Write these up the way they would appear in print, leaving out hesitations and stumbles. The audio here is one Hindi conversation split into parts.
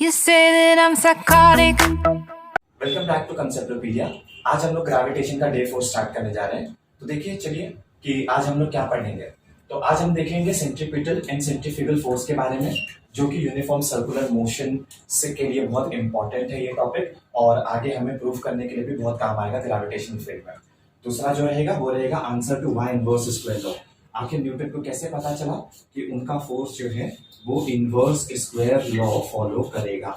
You say that I'm psychotic. Welcome back to conceptopedia. आज हम लोग ग्रेविटेशन का डे 4 स्टार्ट करने जा रहे हैं। तो देखिए चलिए कि आज हम लोग क्या पढ़ेंगे। तो आज हम देखेंगे सेंट्रीपिटल एंड सेंट्रीफ्यूगल फोर्स के बारे में, जो कि यूनिफॉर्म सर्कुलर मोशन से के लिए बहुत इंपॉर्टेंट है ये टॉपिक, और आगे हमें प्रूव करने के लिए भी बहुत काम आएगा ग्रेविटेशन फील्ड में। दूसरा जो रहेगा वो रहेगा answer to why inverse square law. आखिर न्यूटन को कैसे पता चला कि उनका फोर्स जो है वो इनवर्स स्क्वायर लॉ फॉलो करेगा।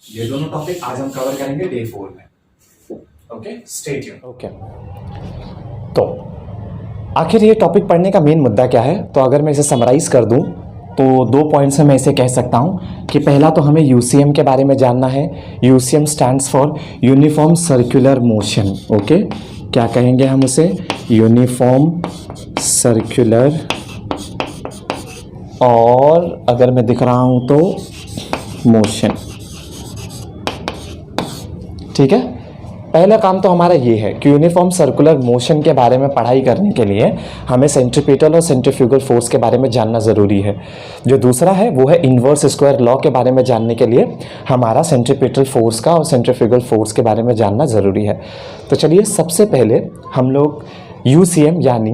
ये दोनों टॉपिक आज हम कवर करेंगे डे 4 में। Okay, stay tuned. ओके, तो आखिर ये टॉपिक पढ़ने का मेन मुद्दा क्या है? तो अगर मैं इसे समराइज कर दूं तो 2 पॉइंट्स में मैं इसे कह सकता हूं कि पहला तो हमें यूसीएम के बारे में जानना है। UCM stands for uniform circular motion. Okay, क्या कहेंगे हम उसे? यूनिफॉर्म सर्कुलर, और अगर मैं दिख रहा हूं तो मोशन। ठीक है, पहला काम तो हमारा ये है कि यूनिफॉर्म सर्कुलर मोशन के बारे में पढ़ाई करने के लिए हमें सेंट्रीपिटल और सेंट्रीफ्यूगल फोर्स के बारे में जानना ज़रूरी है। जो दूसरा है वो है इन्वर्स स्क्वायर लॉ के बारे में जानने के लिए हमारा सेंट्रीपिटल फोर्स का और सेंट्रीफ्यूगल फोर्स के बारे में जानना ज़रूरी है। तो चलिए सबसे पहले हम लोग यूसीएम यानी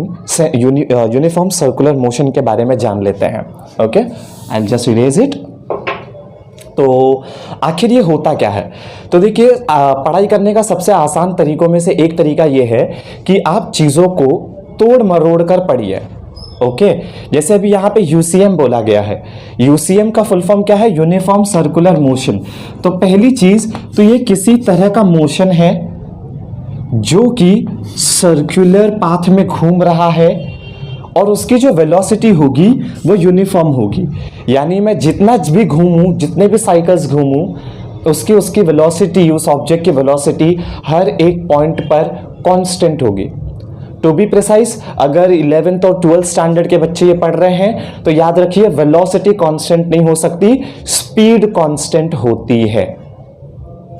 यूनिफॉर्म सर्कुलर मोशन के बारे में जान लेते हैं। Okay, I will just erase it. तो आखिर ये होता क्या है? तो देखिए, पढ़ाई करने का सबसे आसान तरीकों में से एक तरीका ये है कि आप चीज़ों को तोड़ मरोड़ कर पढ़िए। ओके, जैसे अभी यहाँ पे यूसीएम बोला गया है। यूसीएम का फुल फॉर्म क्या है? Uniform circular motion. तो पहली चीज़ तो ये किसी तरह का मोशन है जो कि सर्कुलर पाथ में घूम रहा है, और उसकी जो वेलोसिटी होगी वो यूनिफॉर्म होगी। यानी मैं जितना भी घूमूं, जितने भी साइकिल्स घूमूं, उसकी वेलोसिटी, उस ऑब्जेक्ट की वेलोसिटी हर एक पॉइंट पर कांस्टेंट होगी। टू बी प्रिसाइज, अगर 11th और 12th स्टैंडर्ड के बच्चे ये पढ़ रहे हैं तो याद रखिए, वेलोसिटी कांस्टेंट नहीं हो सकती, स्पीड कांस्टेंट होती है।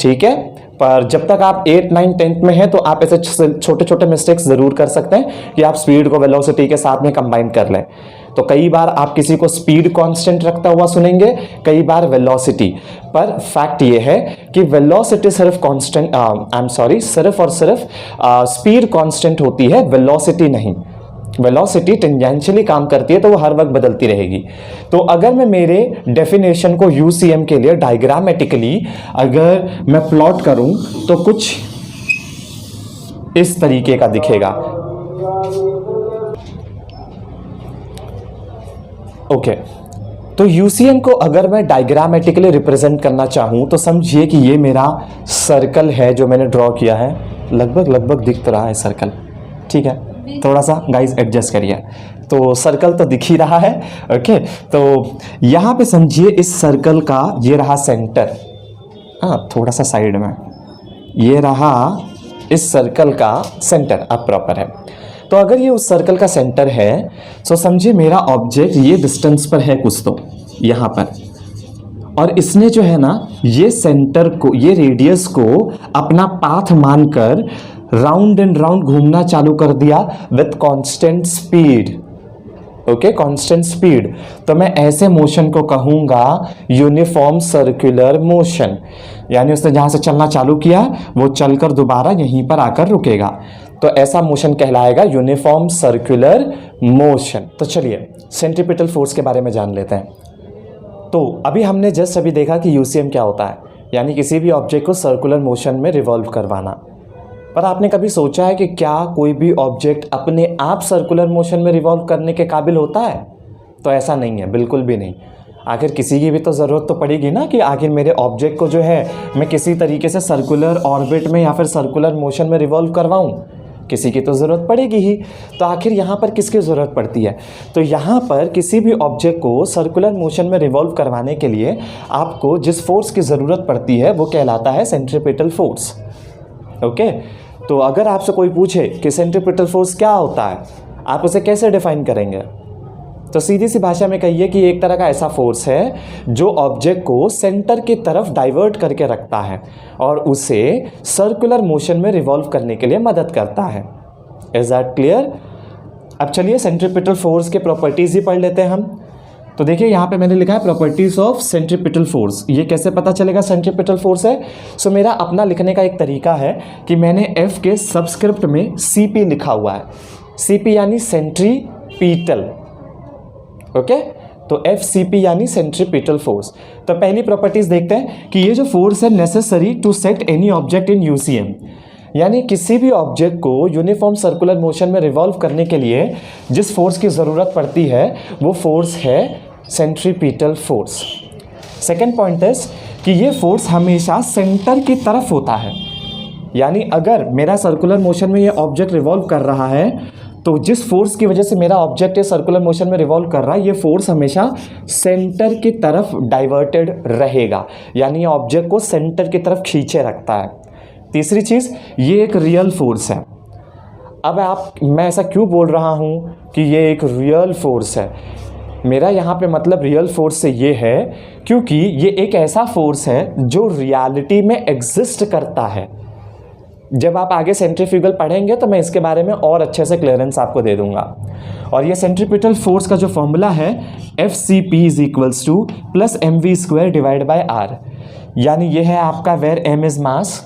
ठीक है, पर जब तक आप 8, 9, 10th में हैं तो आप ऐसे छोटे छोटे मिस्टेक्स जरूर कर सकते हैं कि आप स्पीड को वेलोसिटी के साथ में कंबाइन कर लें। तो कई बार आप किसी को स्पीड कांस्टेंट रखता हुआ सुनेंगे, कई बार वेलोसिटी। पर फैक्ट ये है कि वेलोसिटी सिर्फ कांस्टेंट, सिर्फ और सिर्फ स्पीड कांस्टेंट होती है, वेलोसिटी नहीं। वेलोसिटी टेंजेंशियली काम करती है तो वो हर वक्त बदलती रहेगी। तो अगर मैं मेरे डेफिनेशन को यूसीएम के लिए डायग्रामेटिकली अगर मैं प्लॉट करूं तो कुछ इस तरीके का दिखेगा। ओके, तो यूसीएम को अगर मैं डायग्रामेटिकली रिप्रेजेंट करना चाहूं तो समझिए कि ये मेरा सर्कल है जो मैंने ड्रॉ किया है। लगभग दिख तो रहा है सर्कल। ठीक है, थोड़ा सा गाइस एडजस्ट करिए। तो सर्कल तो दिख ही रहा है। ओके, तो यहाँ पे समझिए इस सर्कल का ये रहा सेंटर। हाँ, थोड़ा सा साइड में ये रहा इस सर्कल का सेंटर। अब प्रॉपर है। तो अगर ये उस सर्कल का सेंटर है तो समझिए मेरा ऑब्जेक्ट ये डिस्टेंस पर है कुछ, तो यहाँ पर, और इसने जो है ना ये सेंटर को, ये रेडियस को अपना पाथ मानकर राउंड एंड राउंड घूमना चालू कर दिया with constant speed. Okay, constant speed. तो मैं ऐसे मोशन को कहूंगा यूनिफॉर्म सर्कुलर मोशन। यानी उसने जहां से चलना चालू किया वो चलकर दोबारा यहीं पर आकर रुकेगा। तो ऐसा मोशन कहलाएगा यूनिफॉर्म सर्कुलर मोशन। तो चलिए सेंट्रीपिटल फोर्स के बारे में जान लेते हैं। तो अभी हमने जस्ट अभी देखा कि यूसीएम क्या होता है, यानी किसी भी ऑब्जेक्ट को सर्कुलर मोशन में रिवॉल्व करवाना। पर आपने कभी सोचा है कि क्या कोई भी ऑब्जेक्ट अपने आप सर्कुलर मोशन में रिवॉल्व करने के काबिल होता है? तो ऐसा नहीं है, बिल्कुल भी नहीं। आखिर किसी की भी तो ज़रूरत तो पड़ेगी ना कि आखिर मेरे ऑब्जेक्ट को जो है मैं किसी तरीके से सर्कुलर ऑर्बिट में या फिर सर्कुलर मोशन में रिवॉल्व करवाऊं। किसी की तो ज़रूरत पड़ेगी ही। तो आखिर यहाँ पर किसकी ज़रूरत पड़ती है? तो यहाँ पर किसी भी ऑब्जेक्ट को सर्कुलर मोशन में रिवॉल्व करवाने के लिए आपको जिस फोर्स की ज़रूरत पड़ती है वो कहलाता है सेंट्रीपिटल फोर्स। ओके, तो अगर आपसे कोई पूछे कि सेंट्रीपिटल फोर्स क्या होता है, आप उसे कैसे डिफाइन करेंगे? तो सीधी सी भाषा में कहिए कि एक तरह का ऐसा फोर्स है जो ऑब्जेक्ट को सेंटर की तरफ डाइवर्ट करके रखता है और उसे सर्कुलर मोशन में रिवॉल्व करने के लिए मदद करता है। Is that clear? अब चलिए सेंट्रीपिटल फोर्स के प्रॉपर्टीज ही पढ़ लेते हैं हम। तो देखिए यहाँ पे मैंने लिखा है प्रॉपर्टीज ऑफ सेंट्रीपिटल फोर्स। ये कैसे पता चलेगा सेंट्रीपिटल फोर्स है? सो मेरा अपना लिखने का एक तरीका है कि मैंने F के सबस्क्रिप्ट में CP लिखा हुआ है। CP यानी सेंट्रीपिटल, ओके। तो FCP यानी सेंट्रीपिटल फोर्स। तो पहली प्रॉपर्टीज देखते हैं कि ये जो फोर्स है necessary to set any object in UCM, यानी किसी भी ऑब्जेक्ट को यूनिफॉर्म सर्कुलर मोशन में रिवॉल्व करने के लिए जिस फोर्स की ज़रूरत पड़ती है वो फोर्स है सेंट्रीपिटल फोर्स। सेकेंड पॉइंट है कि ये फोर्स हमेशा सेंटर की तरफ होता है, यानी अगर मेरा सर्कुलर मोशन में ये ऑब्जेक्ट रिवॉल्व कर रहा है तो जिस फोर्स की वजह से मेरा ऑब्जेक्ट ये सर्कुलर मोशन में रिवॉल्व कर रहा है ये फोर्स हमेशा सेंटर की तरफ डाइवर्टेड रहेगा, यानी ऑब्जेक्ट को सेंटर की तरफ खींचे रखता है। तीसरी चीज़, ये एक रियल फोर्स है। अब मैं ऐसा क्यों बोल रहा हूँ कि ये एक रियल फोर्स है? मेरा यहाँ पे मतलब रियल फोर्स से ये है क्योंकि ये एक ऐसा फोर्स है जो रियलिटी में एग्जिस्ट करता है। जब आप आगे सेंट्रीफ्यूगल पढ़ेंगे तो मैं इसके बारे में और अच्छे से क्लियरेंस आपको दे दूंगा। और ये सेंट्रीपिटल फोर्स का जो फॉर्मूला है FCP + mv² divide by r, यानी ये है आपका where m is mass,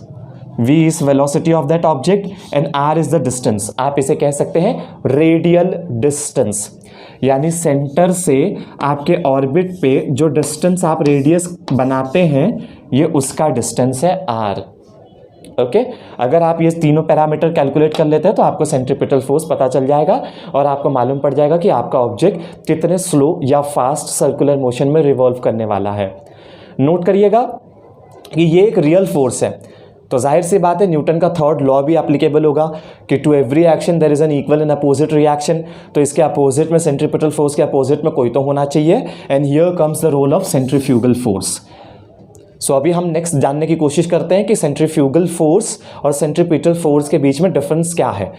v is velocity of that object and r is the distance। आप इसे कह सकते हैं रेडियल डिस्टेंस, यानी सेंटर से आपके ऑर्बिट पे जो डिस्टेंस आप रेडियस बनाते हैं ये उसका डिस्टेंस है r, ओके। अगर आप ये तीनों पैरामीटर कैलकुलेट कर लेते हैं तो आपको सेंट्रीपिटल फोर्स पता चल जाएगा और आपको मालूम पड़ जाएगा कि आपका ऑब्जेक्ट कितने स्लो या फास्ट सर्कुलर मोशन में रिवॉल्व करने वाला है। नोट करिएगा कि ये एक रियल फोर्स है, तो जाहिर सी बात है न्यूटन का थर्ड लॉ भी एप्लीकेबल होगा कि to every action there is an equal and opposite reaction. तो इसके अपोजिट में सेंट्रीपिटल फोर्स के अपोजिट में कोई तो होना चाहिए, and here comes the role of centrifugal force. So अभी हम नेक्स्ट जानने की कोशिश करते हैं कि सेंट्रीफ्यूगल फोर्स और सेंट्रीपिटल फोर्स के बीच में डिफरेंस क्या है।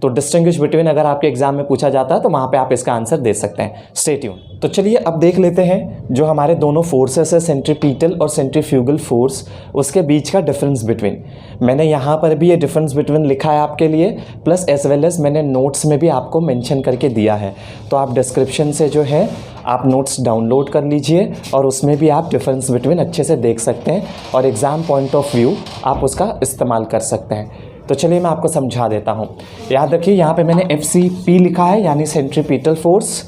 तो डिस्टिंग्विश बिटवीन अगर आपके एग्जाम में पूछा जाता है तो वहाँ पे आप इसका आंसर दे सकते हैं। Stay tune. तो चलिए अब देख लेते हैं जो हमारे दोनों फोर्सेस है सेंट्रीपिटल और सेंट्रीफ्यूगल फोर्स, उसके बीच का डिफरेंस बिटवीन। मैंने यहाँ पर भी ये डिफरेंस बिटवीन लिखा है आपके लिए, प्लस एज वेल एज मैंने नोट्स में भी आपको मेंशन करके दिया है। तो आप डिस्क्रिप्शन से जो है आप नोट्स डाउनलोड कर लीजिए और उसमें भी आप डिफरेंस बिटवीन अच्छे से देख सकते हैं और एग्ज़ाम पॉइंट ऑफ व्यू आप उसका इस्तेमाल कर सकते हैं। तो चलिए मैं आपको समझा देता हूँ। याद रखिए यहाँ पे मैंने FCP लिखा है यानी सेंट्रीपिटल फोर्स,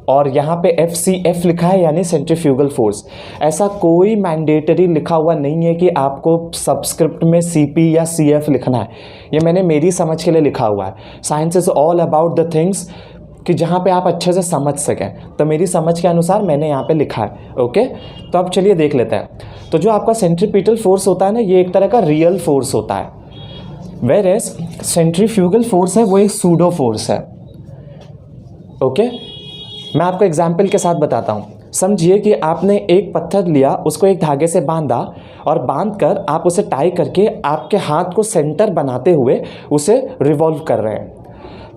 और यहाँ पे FCF लिखा है यानी सेंट्रीफ्यूगल फोर्स। ऐसा कोई मैंडेटरी लिखा हुआ नहीं है कि आपको सबस्क्रिप्ट में CP या CF लिखना है, ये मैंने मेरी समझ के लिए लिखा हुआ है। Science is all about the things कि जहाँ पे आप अच्छे से समझ सकें, तो मेरी समझ के अनुसार मैंने यहाँ पे लिखा है, ओके। तो अब चलिए देख लेते हैं। तो जो आपका सेंट्रीपिटल फोर्स होता है ना, ये एक तरह का रियल फोर्स होता है, वेयर एज सेंट्रीफ्यूगल फोर्स है वो एक सूडो फोर्स है, ओके। मैं आपको एग्जाम्पल के साथ बताता हूँ। समझिए कि आपने एक पत्थर लिया, उसको एक धागे से बांधा और बांध कर आप उसे टाई करके आपके हाथ को सेंटर बनाते हुए उसे रिवॉल्व कर रहे हैं।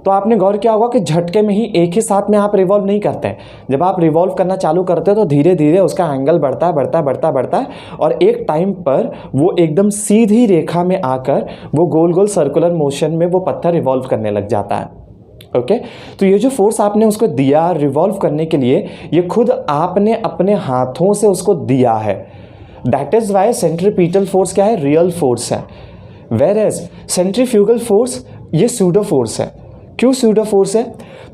तो आपने गौर किया होगा कि झटके में ही एक ही साथ में आप रिवॉल्व नहीं करते हैं। जब आप रिवॉल्व करना चालू करते हैं तो धीरे धीरे उसका एंगल बढ़ता है और एक टाइम पर वो एकदम सीधी रेखा में आकर वो गोल गोल सर्कुलर मोशन में वो पत्थर रिवॉल्व करने लग जाता है, ओके। तो ये जो फोर्स आपने उसको दिया रिवॉल्व करने के लिए, ये खुद आपने अपने हाथों से उसको दिया है। That is why centripetal force क्या है? रियल फोर्स है। वेयर एज सेंट्रीफ्यूगल फोर्स ये सूडो फोर्स है। क्यों सूडो फोर्स है?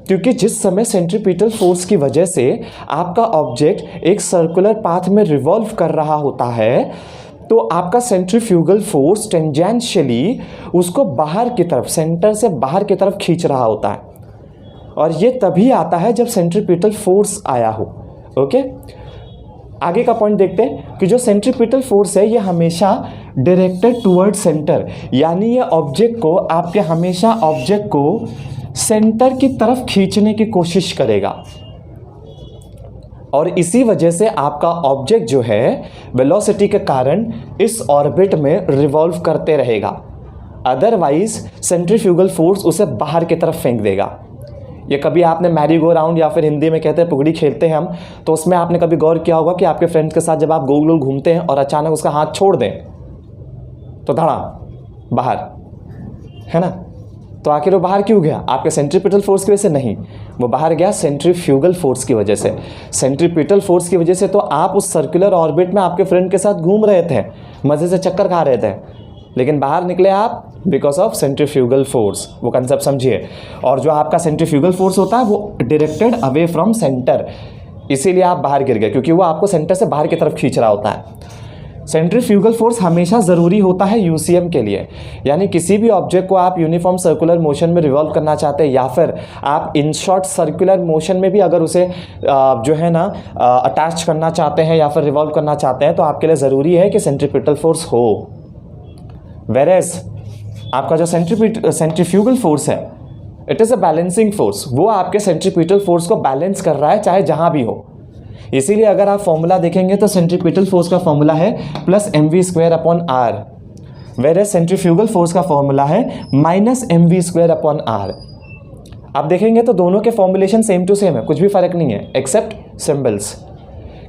क्योंकि जिस समय सेंट्रीपिटल फोर्स की वजह से आपका ऑब्जेक्ट एक सर्कुलर पाथ में रिवॉल्व कर रहा होता है, तो आपका सेंट्रीफ्यूगल फोर्स टेंजेंशियली उसको बाहर की तरफ, सेंटर से बाहर की तरफ खींच रहा होता है, और ये तभी आता है जब सेंट्रीपिटल फोर्स आया हो, ओके। आगे का पॉइंट देखते हैं कि जो सेंट्रीपिटल फोर्स है ये हमेशा डायरेक्टेड टुवर्ड सेंटर, यानी ये ऑब्जेक्ट को, आपके हमेशा ऑब्जेक्ट को सेंटर की तरफ खींचने की कोशिश करेगा, और इसी वजह से आपका ऑब्जेक्ट जो है वेलोसिटी के कारण इस ऑर्बिट में रिवॉल्व करते रहेगा। अदरवाइज सेंट्रीफ्यूगल फोर्स उसे बाहर की तरफ फेंक देगा। ये कभी आपने मैरी गो राउंड या फिर हिंदी में कहते हैं पुगड़ी खेलते हैं हम, तो उसमें आपने कभी गौर किया होगा कि आपके फ्रेंड्स के साथ जब आप गोल गोल घूमते हैं और अचानक उसका हाथ छोड़ दें तो धड़ाम बाहर, है ना। तो आखिर वो बाहर क्यों गया? आपके सेंट्रीपिटल फोर्स की वजह से नहीं, वो बाहर गया सेंट्रीफ्यूगल फोर्स की वजह से। सेंट्रीपिटल फोर्स की वजह से तो आप उस सर्कुलर ऑर्बिट में आपके फ्रेंड के साथ घूम रहे थे, मज़े से चक्कर खा रहे थे, लेकिन बाहर निकले आप बिकॉज ऑफ सेंट्रीफ्यूगल फोर्स। वो कंसेप्ट समझिए। और जो आपका सेंट्रीफ्यूगल फोर्स होता है वो डायरेक्टेड अवे फ्रॉम सेंटर, इसीलिए आप बाहर गिर गए, क्योंकि वो आपको सेंटर से बाहर की तरफ खींच रहा होता है। सेंट्रीफ्यूगल फोर्स हमेशा ज़रूरी होता है यूसीएम के लिए, यानी किसी भी ऑब्जेक्ट को आप यूनिफॉर्म सर्कुलर मोशन में रिवॉल्व करना चाहते हैं, या फिर आप इन शॉर्ट सर्कुलर मोशन में भी अगर उसे जो है ना अटैच करना चाहते हैं या फिर रिवॉल्व करना चाहते हैं, तो आपके लिए ज़रूरी है कि सेंट्रीपिटल फोर्स हो। वेरेस आपका जो सेंट्रीफ्यूगल फोर्स है, it is a balancing force, वो आपके सेंट्रीपिटल फोर्स को बैलेंस कर रहा है चाहे जहाँ भी हो। इसीलिए अगर आप फॉर्मूला देखेंगे तो सेंट्रीपिटल फोर्स का फॉर्मूला है प्लस mv²/r, वेरे सेंट्रीफ्यूगल फोर्स का फॉर्मूला है -mv²/r। आप देखेंगे तो दोनों के फॉर्मुलेशन सेम टू सेम है, कुछ भी फर्क नहीं है एक्सेप्ट सिंबल्स,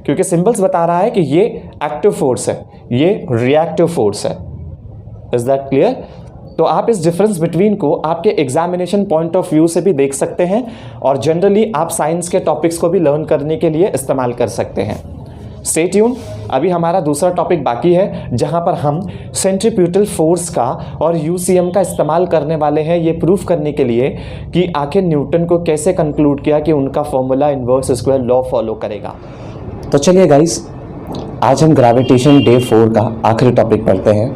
क्योंकि सिंबल्स बता रहा है कि ये एक्टिव फोर्स है, ये रिएक्टिव फोर्स है। Is that clear? तो आप इस डिफरेंस बिटवीन को आपके एग्जामिनेशन पॉइंट ऑफ व्यू से भी देख सकते हैं, और जनरली आप साइंस के टॉपिक्स को भी लर्न करने के लिए इस्तेमाल कर सकते हैं। स्टे ट्यून, अभी हमारा दूसरा टॉपिक बाकी है, जहां पर हम सेंट्रीपिटल फोर्स का और यूसीएम का इस्तेमाल करने वाले हैं ये प्रूफ करने के लिए कि आखिर न्यूटन को कैसे कंक्लूड किया कि उनका formula inverse square law follow करेगा। तो चलिए गाइस, आज हम ग्रेविटेशन डे 4 का आखिरी टॉपिक पढ़ते हैं,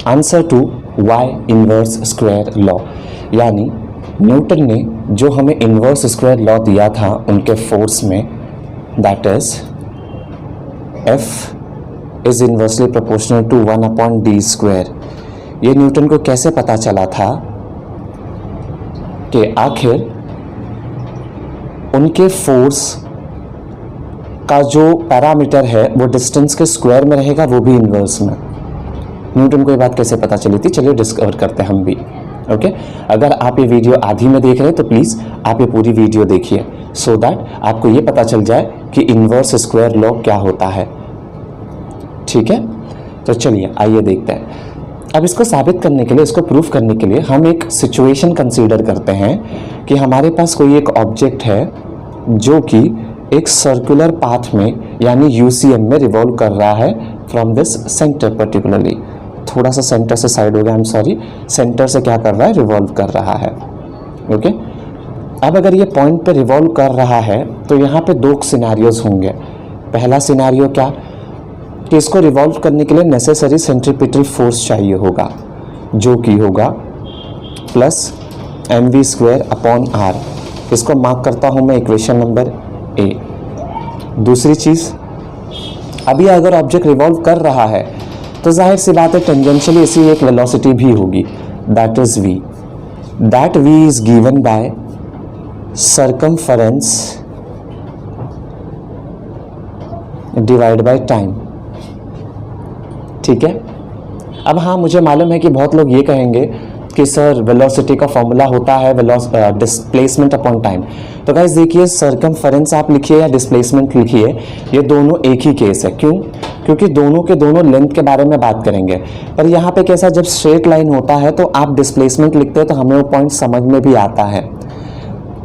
answer to why inverse square law. यानी न्यूटन ने जो हमें इनवर्स स्क्वायर लॉ दिया था उनके फोर्स में, that is F is inversely proportional to 1/d²। ये न्यूटन को कैसे पता चला था कि आखिर उनके फोर्स का जो पैरामीटर है वो डिस्टेंस के स्क्वायर में रहेगा, वो भी इनवर्स में। न्यूटन को ये बात कैसे पता चली थी, चलिए डिस्कवर करते हैं हम भी। ओके, अगर आप ये वीडियो आधी में देख रहे हैं तो प्लीज़ आप ये पूरी वीडियो देखिए, सो दैट आपको ये पता चल जाए कि इनवर्स स्क्वायर लॉ क्या होता है। ठीक है, तो चलिए आइए देखते हैं। अब इसको साबित करने के लिए, इसको प्रूफ करने के लिए हम एक सिचुएशन कंसीडर करते हैं कि हमारे पास कोई एक ऑब्जेक्ट है जो कि एक सर्कुलर पाथ में यानी यूसीएम में रिवॉल्व कर रहा है फ्रॉम दिस सेंटर पर्टिकुलरली। थोड़ा सा सेंटर से साइड हो गया, आई एम सॉरी, सेंटर से क्या कर रहा है, रिवॉल्व कर रहा है। ओके, अब अगर ये पॉइंट पे रिवॉल्व कर रहा है तो यहाँ पे दो सिनेरियोज होंगे। पहला सिनेरियो क्या कि इसको रिवॉल्व करने के लिए नेसेसरी सेंट्रीपिटल फोर्स चाहिए होगा, जो कि होगा प्लस mv²/r। इसको मार्क करता हूँ मैं इक्वेशन नंबर A। दूसरी चीज़, अभी अगर ऑब्जेक्ट रिवॉल्व कर रहा है तो जाहिर सी बात है टेंजेंशियली इसी एक वेलोसिटी भी होगी, that is v। That v is given by circumference divide by time. ठीक है, अब हाँ, मुझे मालूम है कि बहुत लोग ये कहेंगे कि सर वेलोसिटी का फॉर्मूला होता है डिस्प्लेसमेंट अपॉन टाइम। तो गाइस देखिए, सर्कमफरेंस आप लिखिए या डिस्प्लेसमेंट लिखिए, ये दोनों एक ही केस है। क्यों? क्योंकि दोनों के दोनों लेंथ के बारे में बात करेंगे। पर यहाँ पे कैसा, जब स्ट्रेट लाइन होता है तो आप डिस्प्लेसमेंट लिखते हो तो हमें वो पॉइंट समझ में भी आता है।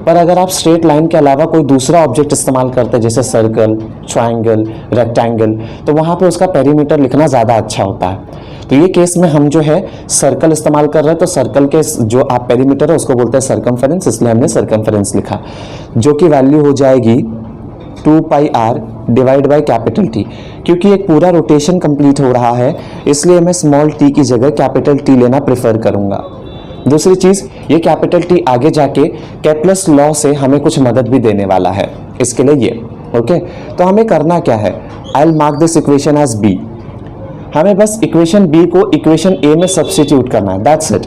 पर अगर आप स्ट्रेट लाइन के अलावा कोई दूसरा ऑब्जेक्ट इस्तेमाल करते हैं जैसे सर्कल, ट्रायंगल, रेक्टेंगल, तो वहाँ पे उसका पेरीमीटर लिखना ज़्यादा अच्छा होता है। तो ये केस में हम जो है सर्कल इस्तेमाल कर रहे हैं, तो सर्कल के जो आप पेरीमीटर है उसको बोलते हैं सर्कमफरेंस, इसलिए हमने सर्कमफरेंस लिखा, जो कि वैल्यू हो जाएगी 2πr divide by capital T। क्योंकि एक पूरा रोटेशन कंप्लीट हो रहा है इसलिए मैं स्मॉल t की जगह कैपिटल T लेना प्रेफर करूंगा। दूसरी चीज़, ये कैपिटल T आगे जाके केप्लर्स लॉ से हमें कुछ मदद भी देने वाला है, इसके लिए ये। ओके, तो हमें करना क्या है, I will mark this equation as B। हमें बस इक्वेशन B को इक्वेशन A में सब्स्टिट्यूट करना है, दैट्स इट,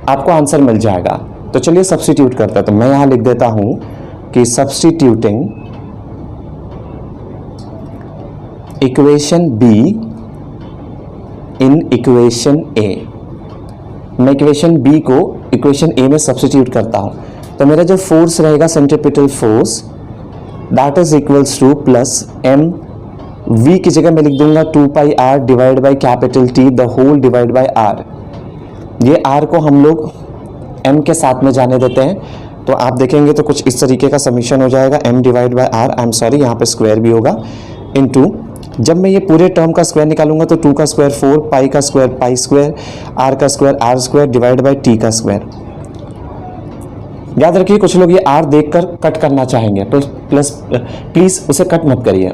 आपको आंसर मिल जाएगा। तो चलिए सब्स्टिट्यूट करते हैं। तो मैं यहाँ लिख देता हूँ कि substituting equation B in equation A। मैं इक्वेशन B को इक्वेशन A में सब्स्टिट्यूट करता हूँ, तो मेरा जो फोर्स रहेगा centripetal force, that is equals to plus m, v की जगह मैं लिख दूंगा 2πr divide by capital T the whole divide by r। ये r को हम लोग m के साथ में जाने देते हैं, तो आप देखेंगे तो कुछ इस तरीके का समीशन हो जाएगा, m divide by r, I am sorry यहाँ पे स्क्वायर भी होगा, इनटू जब मैं ये पूरे टर्म का स्क्वायर निकालूंगा तो 2 का स्क्वायर 4, पाई का स्क्वायर पाई स्क्वायर, r का square r square divide by t का स्क्वायर। याद रखिए कुछ लोग ये r देखकर कट करना चाहेंगे, प्लस प्लीज़ उसे कट मत करिए,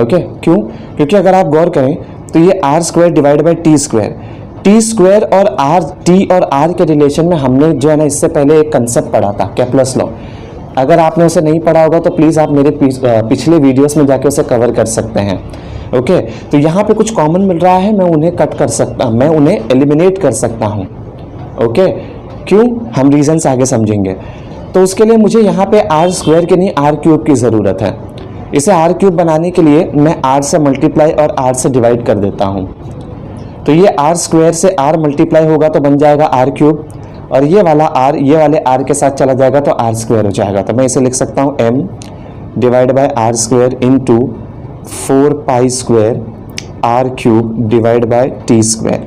ओके? क्यों? क्योंकि अगर आप गौर करें तो ये r square divide by T square और t और r के रिलेशन में हमने जो है ना इससे पहले एक कंसेप्ट पढ़ा था, केप्लर्स लॉ। अगर आपने उसे नहीं पढ़ा होगा तो प्लीज़ आप मेरे पिछले वीडियोस में जाके उसे कवर कर सकते हैं, ओके? तो यहाँ पे कुछ कॉमन मिल रहा है, मैं उन्हें कट कर सकता, मैं उन्हें एलिमिनेट कर सकता हूँ, ओके? क्यों? हम रीजंस आगे समझेंगे। तो उसके लिए मुझे यहाँ पे r स्क्वायर के नहीं r क्यूब की ज़रूरत है। इसे r क्यूब बनाने के लिए मैं r से मल्टीप्लाई और r से डिवाइड कर देता हूँ, तो ये r स्क्वायर से r मल्टीप्लाई होगा तो बन जाएगा r क्यूब, और ये वाला r ये वाले r के साथ चला जाएगा तो r स्क्वायर हो जाएगा। तो मैं इसे लिख सकता हूँ m divide by r square into 4 pi square r cube divide by t square.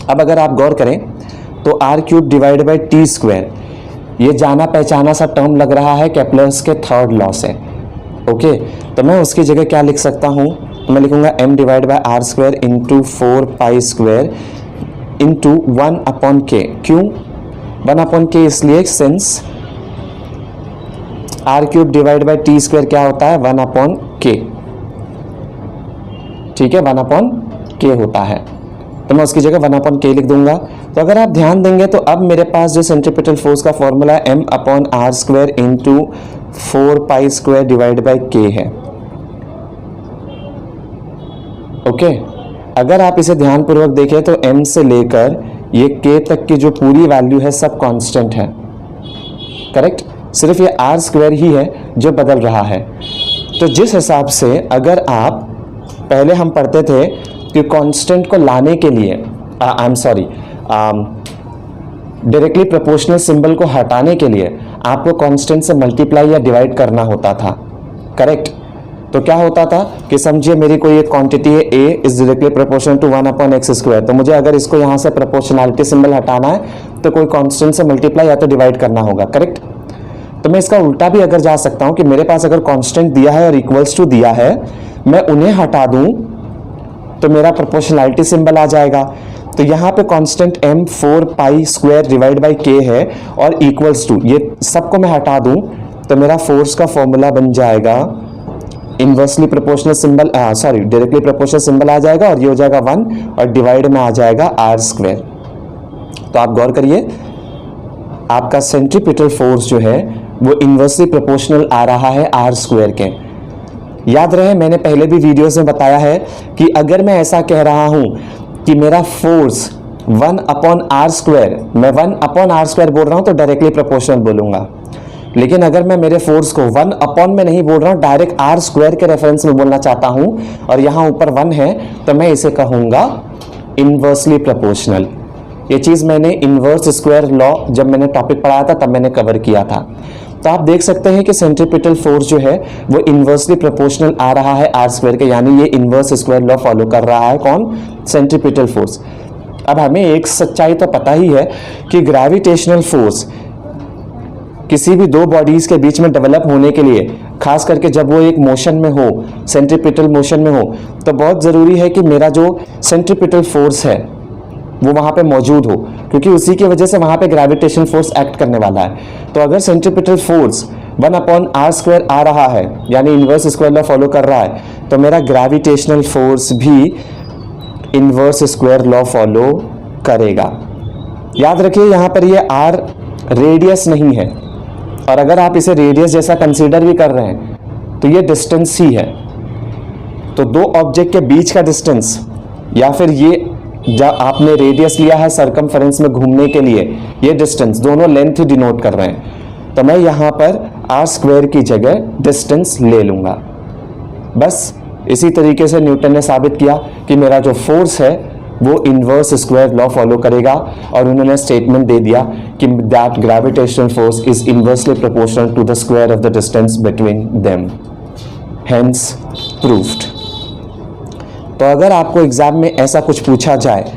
अब अगर आप गौर करें तो r cube divide by t square, ये जाना पहचाना सा टर्म लग रहा है केप्लर्स के थर्ड लॉ से, ओके? तो मैं उसकी जगह क्या लिख सकता हूँ, मैं लिखूंगा m divide by r square into 4 pi square into 1 upon k। क्यों 1 अपॉन k? इसलिए since r cube divide by t square क्या होता है 1 अपॉन k, ठीक है? 1 अपॉन k होता है, तो मैं उसकी जगह 1 अपॉन k लिख दूंगा। तो अगर आप ध्यान देंगे तो अब मेरे पास जो सेंट्रीपिटल फोर्स का फॉर्मूला है m upon r square into 4 pi square divide by k है, ओके? अगर आप इसे ध्यानपूर्वक देखें तो m से लेकर ये k तक की जो पूरी वैल्यू है सब कांस्टेंट है, करेक्ट? सिर्फ ये r स्क्वायर ही है जो बदल रहा है। तो जिस हिसाब से अगर आप पहले हम पढ़ते थे कि कांस्टेंट को लाने के लिए I am sorry directly proportional symbol को हटाने के लिए आपको कांस्टेंट से मल्टीप्लाई या डिवाइड करना होता था, करेक्ट? तो क्या होता था कि समझिए मेरी कोई एक क्वांटिटी है a is directly proportional to 1 upon x square, तो मुझे अगर इसको यहाँ से प्रोपोर्शनैलिटी सिंबल हटाना है तो कोई कांस्टेंट से मल्टीप्लाई या तो डिवाइड करना होगा, करेक्ट? तो मैं इसका उल्टा भी अगर जा सकता हूँ कि मेरे पास अगर कांस्टेंट दिया है और इक्वल्स टू दिया है, मैं उन्हें हटा दूँ तो मेरा प्रोपोर्शनैलिटी सिंबल आ जाएगा। तो यहाँ पे constant m 4 pi square divide by k है और इक्वल्स टू, ये सबको मैं हटा दूं तो मेरा फोर्स का फॉर्मूला बन जाएगा inversely proportional symbol, sorry directly proportional symbol आ जाएगा और ये हो जाएगा 1 और डिवाइड में आ जाएगा r स्क्वायर। तो आप गौर करिए आपका सेंट्रीपिटल फोर्स जो है वो इनवर्सली प्रोपोर्शनल आ रहा है r स्क्वायर के। याद रहे मैंने पहले भी वीडियोस में बताया है कि अगर मैं ऐसा कह रहा हूं कि मेरा फोर्स 1 अपॉन आर स्क्वायर, मैं 1 अपॉन आर स्क्वायर बोल रहा हूं तो डायरेक्टली प्रोपोर्शनल बोलूंगा, लेकिन अगर मैं मेरे फोर्स को 1 अपॉन में नहीं बोल रहा हूं, डायरेक्ट आर स्क्वायर के रेफरेंस में बोलना चाहता हूं और यहां ऊपर 1 है तो मैं इसे कहूंगा इनवर्सली प्रोपोर्शनल। ये चीज मैंने इनवर्स स्क्वायर लॉ जब मैंने टॉपिक पढ़ाया था तब मैंने कवर किया था। तो आप देख सकते हैं कि सेंट्रीपिटल फोर्स जो है वो इनवर्सली प्रोपोर्शनल आ रहा है आर स्क्वायर के, यानी ये इनवर्स स्क्वायर लॉ फॉलो कर रहा है कौन, सेंट्रीपिटल फोर्स। अब हमें एक सच्चाई तो पता ही है कि ग्रेविटेशनल फोर्स किसी भी दो बॉडीज के बीच में डेवलप होने के लिए, खास करके जब वो एक मोशन में हो, सेंट्रीपिटल मोशन में हो, तो बहुत जरूरी है कि मेरा जो सेंट्रीपिटल फोर्स है वो वहां पे मौजूद हो, क्योंकि उसी की वजह से वहां पे ग्रेविटेशनल फोर्स एक्ट करने वाला है। तो अगर centripetal force 1 upon r square आ रहा है यानी इनवर्स स्क्वायर लॉ फॉलो कर रहा है, तो मेरा ग्रेविटेशनल फोर्स भी इनवर्स स्क्वायर लॉ फॉलो करेगा। याद रखिए यहाँ पर ये आर रेडियस नहीं है, और अगर आप इसे रेडियस जैसा कंसीडर भी कर रहे हैं तो ये डिस्टेंस ही है। तो दो ऑब्जेक्ट के बीच का डिस्टेंस, या फिर ये जब आपने रेडियस लिया है सरकमफेरेंस में घूमने के लिए, ये डिस्टेंस दोनों लेंथ ही डिनोट कर रहे हैं, तो मैं यहाँ पर आर स्क्वायर की जगह डिस्टेंस ले लूँगा। बस इसी तरीके से न्यूटन ने साबित किया कि मेरा जो फोर्स है वो इनवर्स स्क्वायर लॉ फॉलो करेगा, और उन्होंने स्टेटमेंट दे दिया कि that gravitational force is inversely proportional to the square of the distance between them, hence proved. तो अगर आपको एग्जाम में ऐसा कुछ पूछा जाए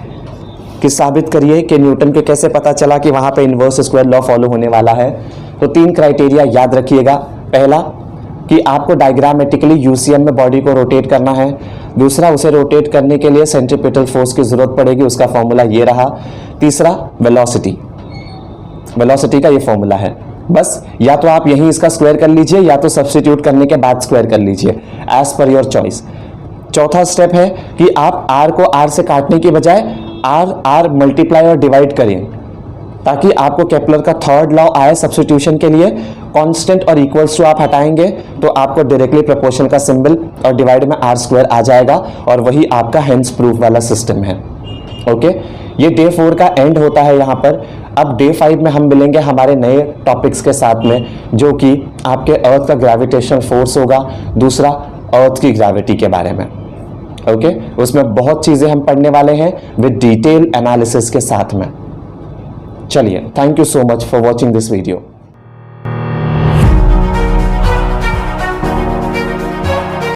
कि साबित करिए कि न्यूटन के कैसे पता चला कि वहाँ पे इन्वर्स स्क्वायर लॉ फॉलो होने वाला है। तो 3 क्राइटेरिया याद रखिएगा। पहला कि आपको डायग्रामेटिकली यूसीएम में बॉडी को रोटेट करना है। दूसरा, उसे रोटेट करने के लिए सेंट्रीपिटल फोर्स की जरूरत पड़ेगी, उसका फॉर्मूला ये रहा। तीसरा, वेलोसिटी का ये फॉर्मूला है। बस या तो आप यहीं इसका स्क्वायर कर लीजिए या तो सब्स्टिट्यूट करने के बाद स्क्वायर कर लीजिए, एज पर योर चॉइस। चौथा स्टेप है कि आप r को r से काटने की बजाय r मल्टीप्लाई और डिवाइड करें, ताकि आपको केपलर का थर्ड लॉ आए सब्स्टिट्यूशन के लिए। कांस्टेंट और इक्वल्स टू आप हटाएंगे तो आपको डायरेक्टली प्रोपोर्शनल का सिंबल और डिवाइड में r स्क्वायर आ जाएगा, और वही आपका हेंस प्रूफ वाला सिस्टम है। ओके, ये डे 4 का एंड होता है यहाँ पर। अब डे 5 में हम मिलेंगे हमारे नए टॉपिक्स के साथ में, जो कि आपके अर्थ का ग्रेविटेशनल फोर्स होगा, दूसरा अर्थ की ग्रेविटी के बारे में। ओके, उसमें बहुत चीजें हम पढ़ने वाले हैं विद डिटेल एनालिसिस के साथ में। चलिए, thank you so much for watching this video.